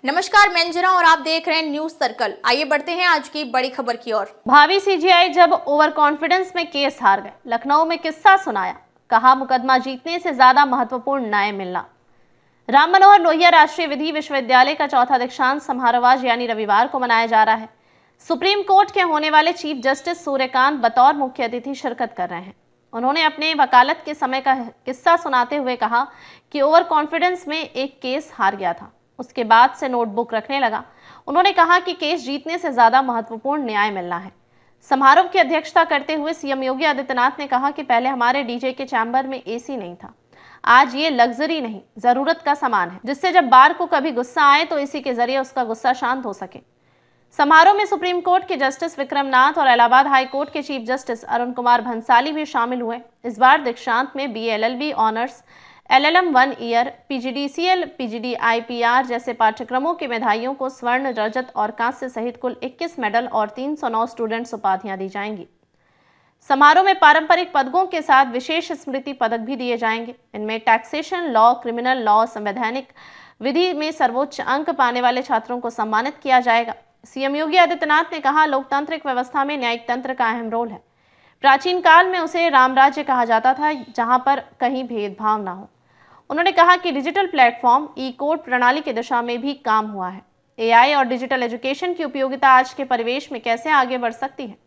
नमस्कार, मैं अंजना और आप देख रहे हैं न्यूज सर्कल। आइए बढ़ते हैं आज की बड़ी खबर की ओर। भावी सीजीआई जब ओवर कॉन्फिडेंस में केस हार गए, लखनऊ में किस्सा सुनाया, कहा मुकदमा जीतने से ज्यादा महत्वपूर्ण न्याय मिलना। राम मनोहर लोहिया राष्ट्रीय विधि विश्वविद्यालय का चौथा दीक्षांत समारोह आज यानी रविवार को मनाया जा रहा है। सुप्रीम कोर्ट के होने वाले चीफ जस्टिस सूर्यकांत बतौर मुख्य अतिथि शिरकत कर रहे हैं। उन्होंने अपने वकालत के समय का किस्सा सुनाते हुए कहा कि ओवर कॉन्फिडेंस में एक केस हार गया था, उसके बाद से नोटबुक रखने लगा। उन्होंने कहा कि केस जीतने से ज्यादा महत्वपूर्ण न्याय मिलना है। समारोह की अध्यक्षता करते हुए सीएम योगी आदित्यनाथ ने कहा कि पहले हमारे डीजे के चैम्बर में एसी नहीं था, आज ये लग्जरी नहीं जरूरत का सामान है, जिससे जब बार को कभी गुस्सा आए तो इसी के जरिए उसका गुस्सा शांत हो सके। समारोह में सुप्रीम कोर्ट के जस्टिस विक्रम नाथ और इलाहाबाद हाई कोर्ट के चीफ जस्टिस अरुण कुमार भंसाली भी शामिल हुए। इस बार दीक्षांत में BA LLB honours, LLM 1 year, PGDCL, PGD IPR जैसे पाठ्यक्रमों के मेधावियों को स्वर्ण, रजत और कांस्य सहित कुल 21 मेडल और 309 स्टूडेंट्स उपाधियां दी जाएंगी। समारोह में पारंपरिक पदकों के साथ विशेष स्मृति पदक भी दिए जाएंगे। इनमें टैक्सेशन लॉ, क्रिमिनल लॉ, संवैधानिक विधि में सर्वोच्च अंक पाने वाले छात्रों को सम्मानित किया जाएगा। सीएम योगी आदित्यनाथ ने कहा, लोकतांत्रिक व्यवस्था में न्यायिक तंत्र का अहम रोल है। प्राचीन काल में उसे रामराज्य कहा जाता था, जहां पर कहीं भेदभाव ना हो। उन्होंने कहा कि डिजिटल प्लेटफॉर्म ई-कोर्ट प्रणाली की दिशा में भी काम हुआ है। AI और डिजिटल एजुकेशन की उपयोगिता आज के परिवेश में कैसे आगे बढ़ सकती है,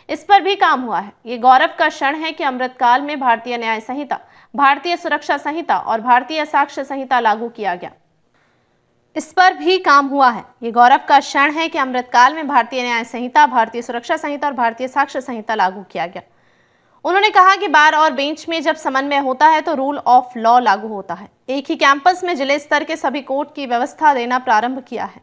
इस पर भी काम हुआ है। ये गौरव का क्षण है कि अमृतकाल में भारतीय न्याय संहिता, भारतीय सुरक्षा संहिता और भारतीय साक्ष्य संहिता लागू किया गया। इस पर भी काम हुआ है। ये गौरव का क्षण है कि अमृतकाल में भारतीय न्याय संहिता, भारतीय सुरक्षा संहिता और भारतीय साक्ष्य संहिता लागू किया गया। उन्होंने कहा कि बार और बेंच में जब समन्वय होता है तो रूल ऑफ लॉ लागू होता है। एक ही कैंपस में जिले स्तर के सभी कोर्ट की व्यवस्था देना प्रारंभ किया है।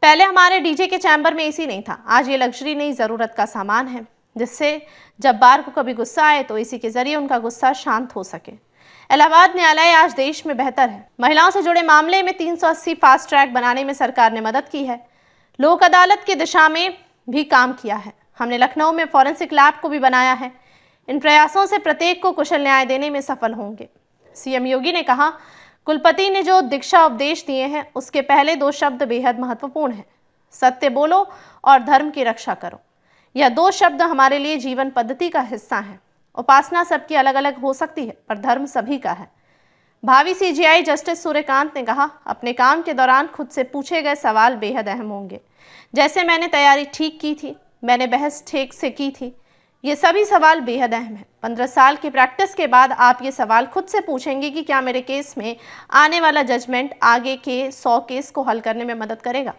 पहले हमारे डीजे के चैम्बर में एसी नहीं था, आज ये लग्जरी नहीं जरूरत का सामान है, जिससे जब बार को कभी गुस्सा आए तो इसी के जरिए उनका गुस्सा शांत हो सके। इलाहाबाद न्यायालय आज देश में बेहतर है। महिलाओं से जुड़े मामले में 380 फास्ट ट्रैक बनाने में सरकार ने मदद की है। लोक अदालत की दिशा में भी काम किया है। हमने लखनऊ में फॉरेंसिक लैब को भी बनाया है। इन प्रयासों से प्रत्येक को कुशल न्याय देने में सफल होंगे। सीएम योगी ने कहा, कुलपति ने जो दीक्षा उपदेश दिए हैं उसके पहले 2 शब्द बेहद महत्वपूर्ण हैं, सत्य बोलो और धर्म की रक्षा करो। यह 2 शब्द हमारे लिए जीवन पद्धति का हिस्सा हैं। उपासना सबकी अलग अलग हो सकती है, पर धर्म सभी का है। भावी CGI जस्टिस सूर्यकांत ने कहा, अपने काम के दौरान खुद से पूछे गए सवाल बेहद अहम होंगे। जैसे मैंने तैयारी ठीक की थी, मैंने बहस ठीक से की थी, ये सभी सवाल बेहद अहम हैं। 15 साल की प्रैक्टिस के बाद आप ये सवाल खुद से पूछेंगे कि क्या मेरे केस में आने वाला जजमेंट आगे के 100 केस को हल करने में मदद करेगा।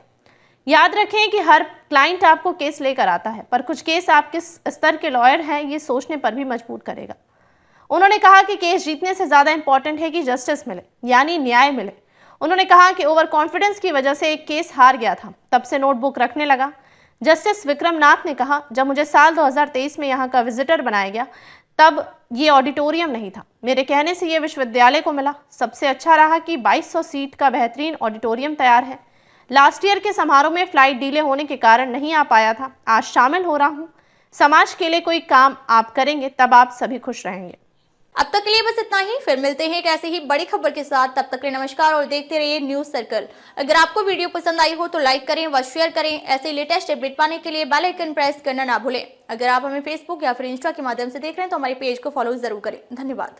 याद रखें कि हर क्लाइंट आपको केस लेकर आता है, पर कुछ केस आप किस स्तर के लॉयर हैं ये सोचने पर भी मजबूर करेगा। उन्होंने कहा कि केस जीतने से ज्यादा इंपॉर्टेंट है कि जस्टिस मिले, यानी न्याय मिले। उन्होंने कहा कि ओवर कॉन्फिडेंस की वजह से एक केस हार गया था, तब से नोटबुक रखने लगा। जस्टिस विक्रम नाथ ने कहा, जब मुझे साल 2023 में यहाँ का विजिटर बनाया गया तब ये ऑडिटोरियम नहीं था, मेरे कहने से ये विश्वविद्यालय को मिला। सबसे अच्छा रहा कि 2200 सीट का बेहतरीन ऑडिटोरियम तैयार है। लास्ट ईयर के समारोह में फ्लाइट डिले होने के कारण नहीं आ पाया था, आज शामिल हो रहा हूँ। समाज के लिए कोई काम आप करेंगे तब आप सभी खुश रहेंगे। अब तक के लिए बस इतना ही, फिर मिलते हैं एक ऐसे ही बड़ी खबर के साथ। तब तक के लिए नमस्कार और देखते रहिए न्यूज सर्कल। अगर आपको वीडियो पसंद आई हो तो लाइक करें व शेयर करें। ऐसे लेटेस्ट अपडेट पाने के लिए बेल आइकन प्रेस करना ना भूलें। अगर आप हमें फेसबुक या फिर इंस्टा के माध्यम से देख रहे हैं तो हमारे पेज को फॉलो जरूर करें। धन्यवाद।